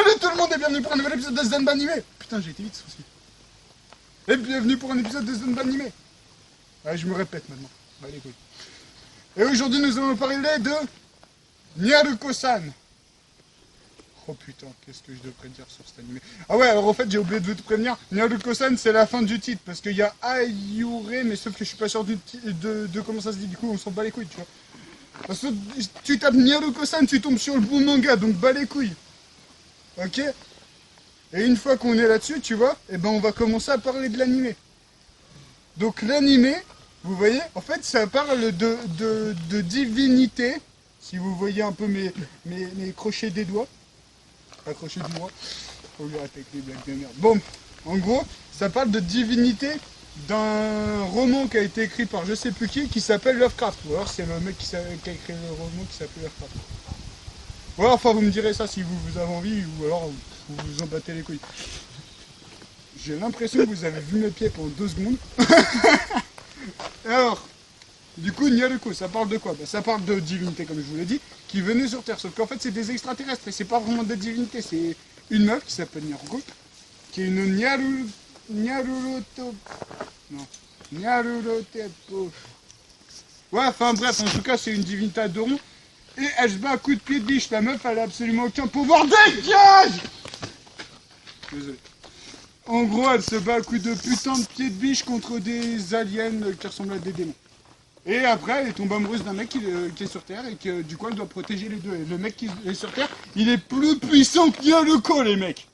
Salut tout le monde et bienvenue pour un nouvel épisode de Zenban Animé. Putain, j'ai été vite ce coup-ci. Et bienvenue pour un épisode de Zenban Animé. Ouais, je me répète maintenant. Bah les couilles. Et aujourd'hui nous allons parler de Nyaruko-san. Oh putain, qu'est-ce que je devrais dire sur cet animé. Ah ouais, alors en fait j'ai oublié de vous prévenir, Nyaruko-san c'est la fin du titre, parce qu'il y a Ayure, mais sauf que je suis pas sûr de comment ça se dit, du coup on s'en bat les couilles, tu vois. Parce que tu tapes Nyaruko-san, tu tombes sur le bon manga, donc bat les couilles. Ok. Et une fois qu'on est là-dessus, tu vois, et ben on va commencer à parler de l'animé. Donc l'animé, vous voyez, en fait ça parle de divinité, si vous voyez un peu mes crochets des doigts. Accroché du doigt. Faut lui arrêter avec les blagues de merde. Bon, en gros, ça parle de divinité d'un roman qui a été écrit par je sais plus qui s'appelle Lovecraft. Ou alors c'est le mec qui a écrit le roman qui s'appelle Lovecraft. Ou alors, enfin, vous me direz ça si vous avez envie, ou alors vous vous en battez les couilles. J'ai l'impression que vous avez vu mes pieds pendant 2 secondes. Alors, du coup, Nyaruko, ça parle de quoi? Bah, ça parle de divinité, comme je vous l'ai dit, qui venaient sur Terre. Sauf qu'en fait, c'est des extraterrestres, et c'est pas vraiment des divinités. C'est une meuf qui s'appelle Nyaruko, qui est une Nyaruroto... Non. Nyarurotepo... Ouais, enfin bref, en tout cas, c'est une divinité à 2 ronds. Et elle se bat à coups de pied de biche. La meuf, elle a absolument aucun pouvoir. Dégage! Désolé. En gros, elle se bat à coups de putain de pied de biche contre des aliens qui ressemblent à des démons. Et après, elle tombe amoureuse d'un mec qui est sur Terre et que du coup, elle doit protéger les deux. Et le mec qui est sur Terre, il est plus puissant que Nyaruko, les mecs.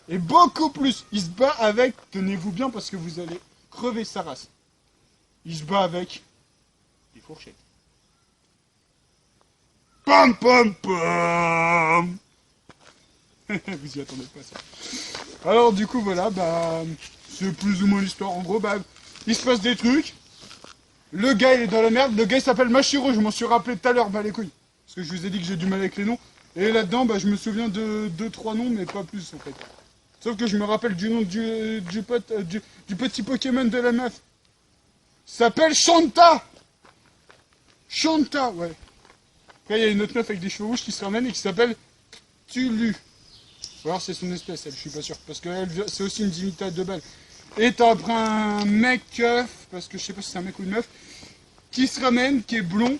Et beaucoup plus. Il se bat avec, tenez-vous bien parce que vous allez crever sa race. Il se bat avec des fourchettes. Pam pam pam. Vous y attendez pas ça. Alors du coup voilà, bah c'est plus ou moins l'histoire. En gros, bah il se passe des trucs. Le gars il est dans la merde. Le gars il s'appelle Mashiro. Je m'en suis rappelé tout à l'heure, bah les couilles. Parce que je vous ai dit que j'ai du mal avec les noms. Et là-dedans, bah je me souviens de 2-3 noms, mais pas plus en fait. Sauf que je me rappelle du nom du petit Pokémon de la meuf. S'appelle Shanta. Shanta, ouais. Après, il y a une autre meuf avec des cheveux rouges qui se ramène et qui s'appelle Tulu. Ou alors c'est son espèce, elle, je suis pas sûr. Parce que c'est aussi une divinité à 2 balles. Et t'as après un mec, parce que je sais pas si c'est un mec ou une meuf, qui se ramène, qui est blond.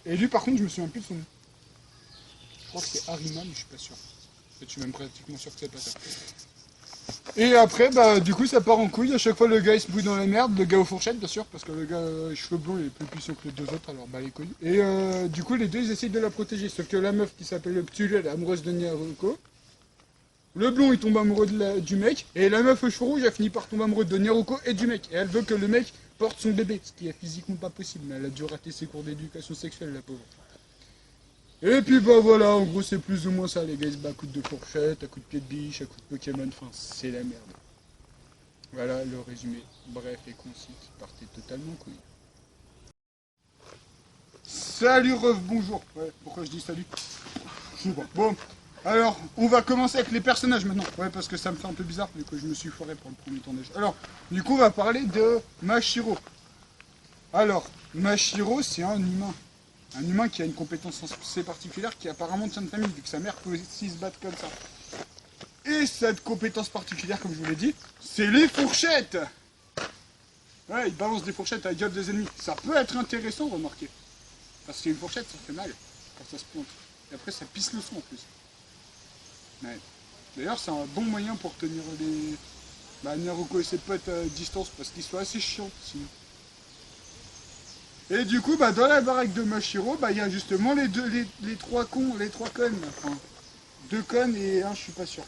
Et lui, par contre, je me souviens plus de son nom. Je crois que c'est Harima, mais je suis pas sûr. En fait, je suis même pratiquement sûr que c'est pas ça. Et après, bah, du coup, ça part en couille. À chaque fois, le gars il se bouille dans la merde. Le gars aux fourchettes, bien sûr, parce que le gars cheveux blonds il est plus puissant que les 2 autres, alors bah les couilles. Et du coup, les deux ils essayent de la protéger. Sauf que la meuf qui s'appelle le Ptulu, elle est amoureuse de Nyaruko. Le blond il tombe amoureux du mec. Et la meuf aux cheveux rouges, elle finit par tomber amoureuse de Nyaruko et du mec. Et elle veut que le mec porte son bébé, ce qui est physiquement pas possible. Mais elle a dû rater ses cours d'éducation sexuelle, la pauvre. Et puis bah voilà, en gros c'est plus ou moins ça, les gars ils se battent à coups de fourchette, à coups de pied de biche, à coups de Pokémon, enfin c'est la merde. Voilà le résumé, bref et concis, qui partait totalement couille. Salut Rev, bonjour. Ouais, pourquoi je dis salut? Je sais pas. Bon, alors on va commencer avec les personnages maintenant. Ouais, parce que ça me fait un peu bizarre, vu que je me suis foiré pour le premier tournage. Alors, du coup on va parler de Mashiro. Alors, Mashiro c'est un humain. Un humain qui a une compétence assez particulière qui apparemment tient de famille, vu que sa mère peut aussi se battre comme ça. Et cette compétence particulière, comme je vous l'ai dit, c'est les fourchettes. Ouais, il balance des fourchettes à la gueule des ennemis. Ça peut être intéressant, remarquez. Parce qu'une fourchette, ça fait mal quand ça se plante. Et après, ça pisse le sang en plus. Ouais. D'ailleurs, c'est un bon moyen pour tenir les... Bah, Nyaruko et ses potes à distance, parce qu'ils sont assez chiants, sinon. Et du coup, bah, dans la baraque de Mashiro, bah, il y a justement les 3 cons, les 3 connes. Enfin, 2 connes et un, je suis pas sûr.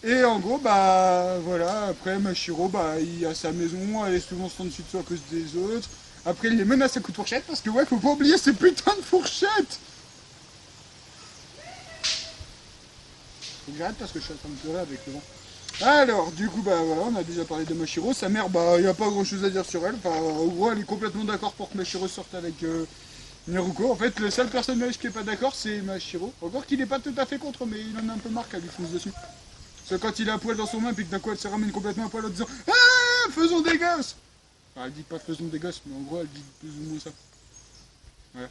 Et en gros, bah, voilà, après Mashiro, bah, il a sa maison, elle est souvent sans dessus dessous à cause des autres. Après, il les menace à coups de fourchette, parce que ouais, faut pas oublier ces putains de fourchettes. Faut que j'arrête parce que je suis en train de pleurer avec le vent. Alors, du coup, bah voilà, on a déjà parlé de Mashiro. Sa mère, bah, il n'y a pas grand chose à dire sur elle. Enfin, en gros, elle est complètement d'accord pour que Mashiro sorte avec Nyaruko. En fait, le seul personnage qui est pas d'accord, c'est Mashiro. Encore qu'il n'est pas tout à fait contre, mais il en a un peu marre qu'elle lui fonce dessus. Parce que quand il a un poil dans son main, puis que d'un coup, elle se ramène complètement à poil en disant « Ah, faisons des gosses !» Enfin, elle dit pas « faisons des gosses », mais en gros, elle dit plus ou moins ça. Voilà.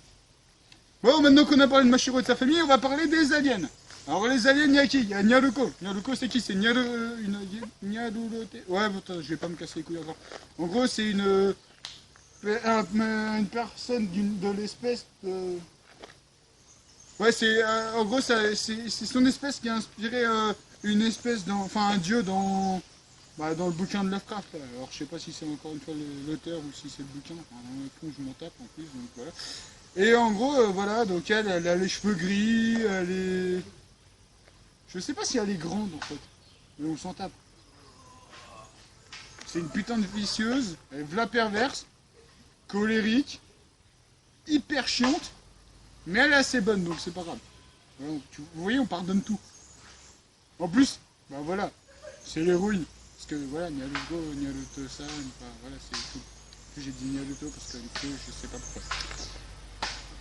Bon, maintenant qu'on a parlé de Mashiro et de sa famille, on va parler des aliens. Alors les aliens, il y a qui? Il y a Nyaruko. Nyaruko, c'est qui? C'est Nyarulote. Ouais, bon, attends, je vais pas me casser les couilles encore. En gros, c'est une personne de l'espèce de... Ouais, c'est... en gros, c'est son espèce qui a inspiré une espèce dans... Enfin, un dieu dans... Bah, dans le bouquin de Lovecraft. Là. Alors, je sais pas si c'est encore une fois l'auteur ou si c'est le bouquin. Enfin, je m'en tape en plus, donc voilà. Et en gros, voilà, donc elle a les cheveux gris, elle est... Je sais pas si elle est grande en fait, mais on s'en tape. C'est une putain de vicieuse, elle est v'là perverse, colérique, hyper chiante, mais elle est assez bonne donc c'est pas grave. Donc, vous voyez, on pardonne tout. En plus, bah voilà, c'est l'héroïne. Parce que voilà, Naruto-san, enfin, voilà, c'est tout. J'ai dit Naruto parce que je sais pas pourquoi.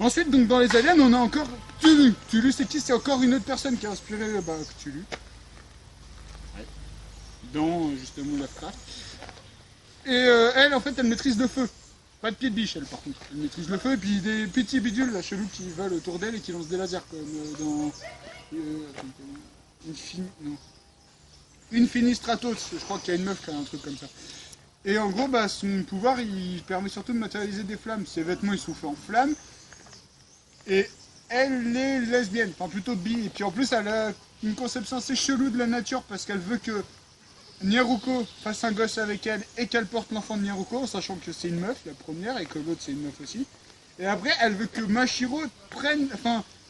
Ensuite, donc dans les aliens, on a encore Cthulhu. Cthulhu, c'est qui? C'est encore une autre personne qui a inspiré Cthulhu. Ouais. Dans justement Lovecraft. Et elle, en fait, elle maîtrise le feu. Pas de pied de biche, elle, par contre. Elle maîtrise le feu et puis des petits bidules, là, chelous, qui volent autour d'elle et qui lancent des lasers, comme dans... Infini Stratos, je crois qu'il y a une meuf qui a un truc comme ça. Et en gros, bah, son pouvoir, il permet surtout de matérialiser des flammes. Ses vêtements, ils sont faits en flammes. Et elle est lesbienne, enfin plutôt bi. Et puis en plus, elle a une conception assez chelou de la nature parce qu'elle veut que Nyaruko fasse un gosse avec elle et qu'elle porte l'enfant de Nyaruko, sachant que c'est une meuf, la première, et que l'autre c'est une meuf aussi. Et après, elle veut que Mashiro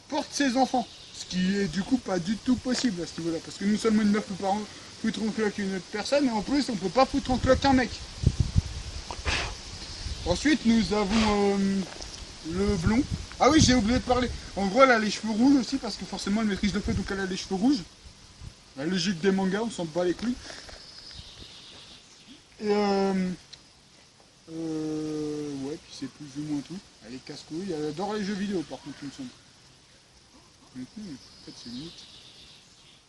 porte ses enfants. Ce qui est du coup pas du tout possible à ce niveau-là. Parce que non seulement une meuf peut pas foutre en cloque une autre personne, et en plus on peut pas foutre en cloque un mec. Ensuite, nous avons le blond. Ah oui, j'ai oublié de parler. En gros, elle a les cheveux rouges aussi, parce que forcément, elle maîtrise le feu, donc elle a les cheveux rouges. La logique des mangas, on s'en bat les couilles. Et ouais, puis c'est plus ou moins tout. Elle est casse-couille, elle adore les jeux vidéo, par contre, il me semble. En fait, c'est limite.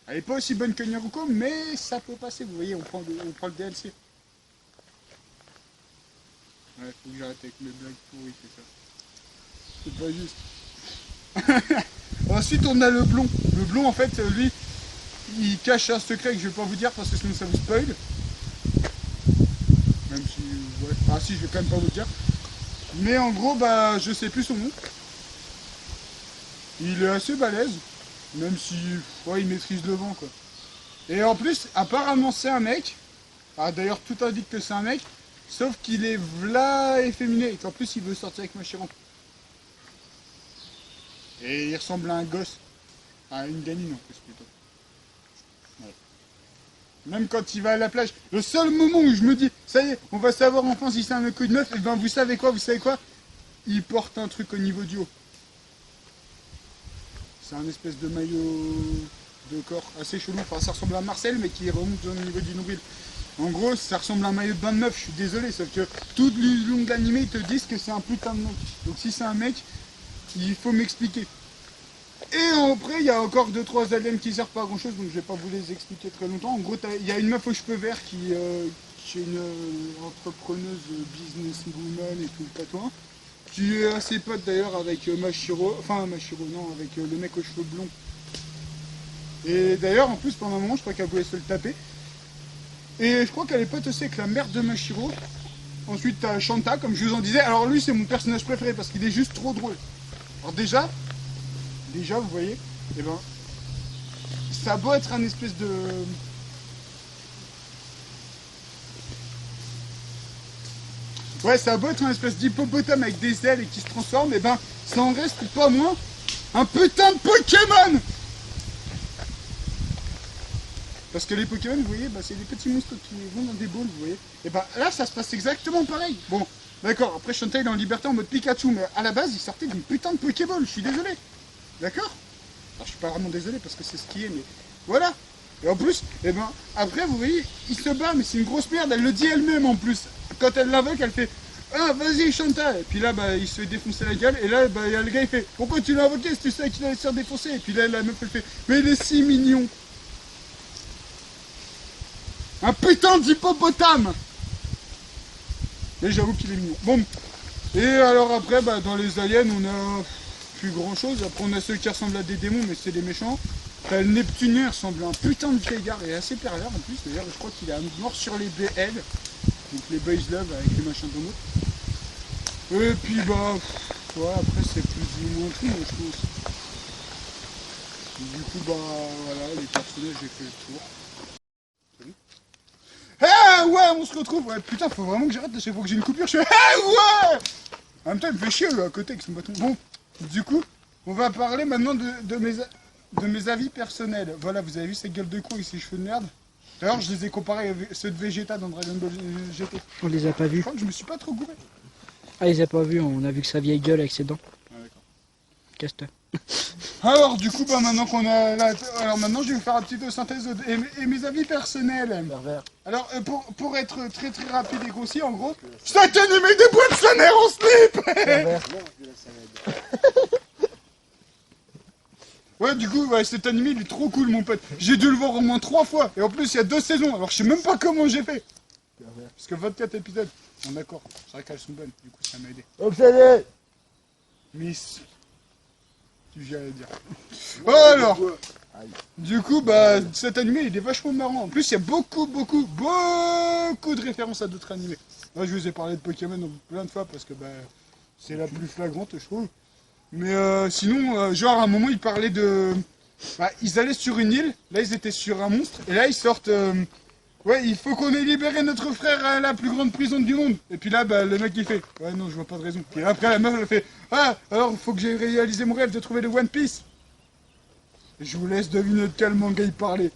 Elle est pas aussi bonne que Naruto, mais ça peut passer, vous voyez, on prend le DLC. Ouais, faut que j'arrête avec mes blagues pourries, c'est ça. C'est pas juste. Ensuite, on a le blond. Le blond, en fait, lui, il cache un secret que je vais pas vous dire parce que sinon ça vous spoil. Même si, ouais. Ah si, je vais quand même pas vous dire. Mais en gros, bah, je sais plus son nom. Il est assez balèze, même si, ouais, il maîtrise le vent, quoi. Et en plus, apparemment, c'est un mec. Ah, d'ailleurs, tout indique que c'est un mec. Sauf qu'il est v'là efféminé et qu'en plus il veut sortir avec Mashiro. Et il ressemble à un gosse. À une gamine en plus plutôt. Ouais. Même quand il va à la plage. Le seul moment où je me dis, ça y est, on va savoir enfin si c'est un mec ou une meuf, et ben vous savez quoi? Il porte un truc au niveau du haut. C'est un espèce de maillot de corps assez chelou. Enfin ça ressemble à Marcel mais qui remonte au niveau du nombril. En gros, ça ressemble à un maillot de bain de meuf, je suis désolé, sauf que tout le long de l'animé, ils te disent que c'est un putain de mec. Donc si c'est un mec, il faut m'expliquer. Et après, il y a encore 2-3 aliens qui servent pas à grand chose, donc je vais pas vous les expliquer très longtemps. En gros, il y a une meuf aux cheveux verts qui est une entrepreneuse, businesswoman et tout le tatouin, qui est assez pote d'ailleurs avec Mashiro, non, avec le mec aux cheveux blonds. Et d'ailleurs, en plus, pendant un moment, je crois qu'elle voulait se le taper. Et je crois qu'elle est pote aussi avec la mère de Mashiro. Ensuite, t'as Shanta, comme je vous en disais. Alors lui, c'est mon personnage préféré parce qu'il est juste trop drôle. Alors déjà, vous voyez, eh ben, ça a beau être un espèce de... Ouais, ça a beau être un espèce d'hippopotame avec des ailes et qui se transforme, et ben, ça en reste pas moins un putain de Pokémon! Parce que les Pokémon, vous voyez, bah, c'est des petits monstres qui vont dans des boules, vous voyez. Et bah là, ça se passe exactement pareil. Bon, d'accord, après Shantae est en liberté en mode Pikachu, mais à la base, il sortait d'une putain de Pokéball, je suis désolé. D'accord? Alors, je suis pas vraiment désolé parce que c'est ce qui est, mais voilà. Et en plus, et ben, après, vous voyez, il se bat, mais c'est une grosse merde, elle le dit elle-même en plus. Quand elle l'invoque, elle fait ah, vas-y, Shantae. Et puis là, bah, il se fait défoncer la gueule, et là, bah, y a le gars, il fait pourquoi tu l'as invoqué si tu sais qu'il allait se faire défoncer? Et puis là, la meuf, elle fait mais il est si mignon. Un putain d'hippopotame! Mais j'avoue qu'il est mignon. Bon. Et alors après, bah, dans les aliens, on a plus grand chose. Après, on a ceux qui ressemblent à des démons, mais c'est des méchants. T'as le Neptunien, il ressemble à un putain de vieillard et assez pervers en plus. D'ailleurs, je crois qu'il a mort sur les BL, donc les Boys Love avec les machins d'homo. Et puis bah, ouais, après c'est plus ou moins tout, moi, je pense. Du coup, bah voilà, les personnages, j'ai fait le tour. Eh ouais, on se retrouve. Ouais, putain, faut vraiment que j'arrête à chaque fois que j'ai une coupure. Je fais eh ouais. En même temps, il me fait chier à côté avec son bâton. Bon, du coup, on va parler maintenant de mes avis personnels. Voilà, vous avez vu ces gueules de con avec ces cheveux de merde. D'ailleurs, je les ai comparés avec ceux de Vegeta dans Dragon Ball GT. On les a pas Je vus. crois que je me suis pas trop gouré. Ah, les a pas vus, on a vu que sa vieille gueule avec ses dents. Ah, d'accord. Casse-toi. Alors, du coup, bah maintenant qu'on a la... Alors maintenant, je vais vous faire une petite synthèse et mes avis personnels. Alors, pour être très très rapide et concis, en gros, cet animé des boîtes flâneurs en slip. Ouais, du coup, ouais, cet animé, il est trop cool, mon pote. J'ai dû le voir au moins 3 fois. Et en plus, il y a 2 saisons. Alors, je sais même pas comment j'ai fait. Parce que 24 épisodes. Bon, d'accord. C'est vrai qu'elles sont bonnes. Du coup, ça m'a aidé. Obsédé. Miss. J'allais dire. Oh, alors. Du coup, bah, cet animé, il est vachement marrant. En plus, il y a beaucoup de références à d'autres animés. Moi, je vous ai parlé de Pokémon plein de fois parce que, bah, c'est la plus flagrante, je trouve. Mais sinon, genre à un moment ils parlaient de... Bah, ils allaient sur une île, là ils étaient sur un monstre, et là ils sortent... Ouais, il faut qu'on ait libéré notre frère à la plus grande prison du monde. Et puis là, bah, le mec il fait... Ouais non, je vois pas de raison. Et après la meuf elle fait... Ah, alors il faut que j'ai réalisé mon rêve de trouver le One Piece. Et je vous laisse deviner de quel manga il parlait.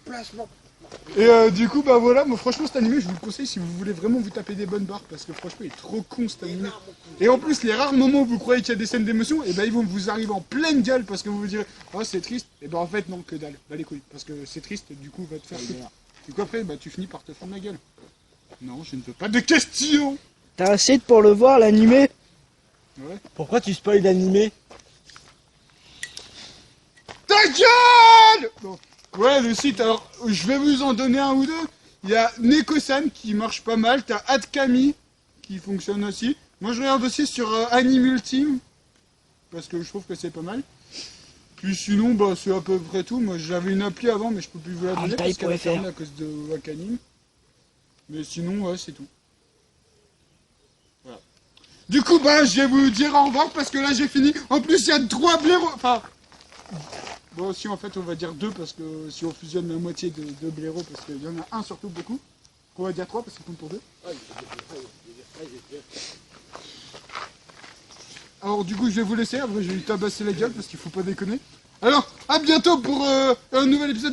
Placement. Et du coup, bah voilà, moi franchement cet animé, je vous le conseille si vous voulez vraiment vous taper des bonnes barres, parce que franchement il est trop con cet animé. Et en plus, les rares moments où vous croyez qu'il y a des scènes d'émotion, et ben ils vont vous arriver en pleine gueule parce que vous vous direz, oh c'est triste, et ben en fait non, que dalle, bah les couilles, parce que c'est triste, du coup va te faire foutre. Du coup après, bah tu finis par te fendre la gueule. Non, je ne veux pas de questions. T'as un site pour le voir, l'animé? Ouais. Pourquoi tu spoil l'animé? Ta gueule. Bon. Ouais, le site, alors, je vais vous en donner un ou deux. Il y a Nekosan qui marche pas mal, t'as Adkami qui fonctionne aussi. Moi, je regarde aussi sur Animultime, parce que je trouve que c'est pas mal. Puis sinon, bah, c'est à peu près tout. Moi, j'avais une appli avant, mais je peux plus vous la donner parce qu'elle a fermé à cause de Wakanim. Mais sinon, ouais, c'est tout. Voilà. Du coup, bah, je vais vous dire au revoir parce que là, j'ai fini. En plus, il y a 3 blaireaux. Enfin... Bon, si en fait on va dire 2 parce que si on fusionne la moitié de blaireaux, parce qu'il y en a un surtout beaucoup, on va dire 3 parce qu'il compte pour 2. Alors du coup je vais vous laisser, après je vais lui tabasser la gueule parce qu'il faut pas déconner. Alors à bientôt pour un nouvel épisode.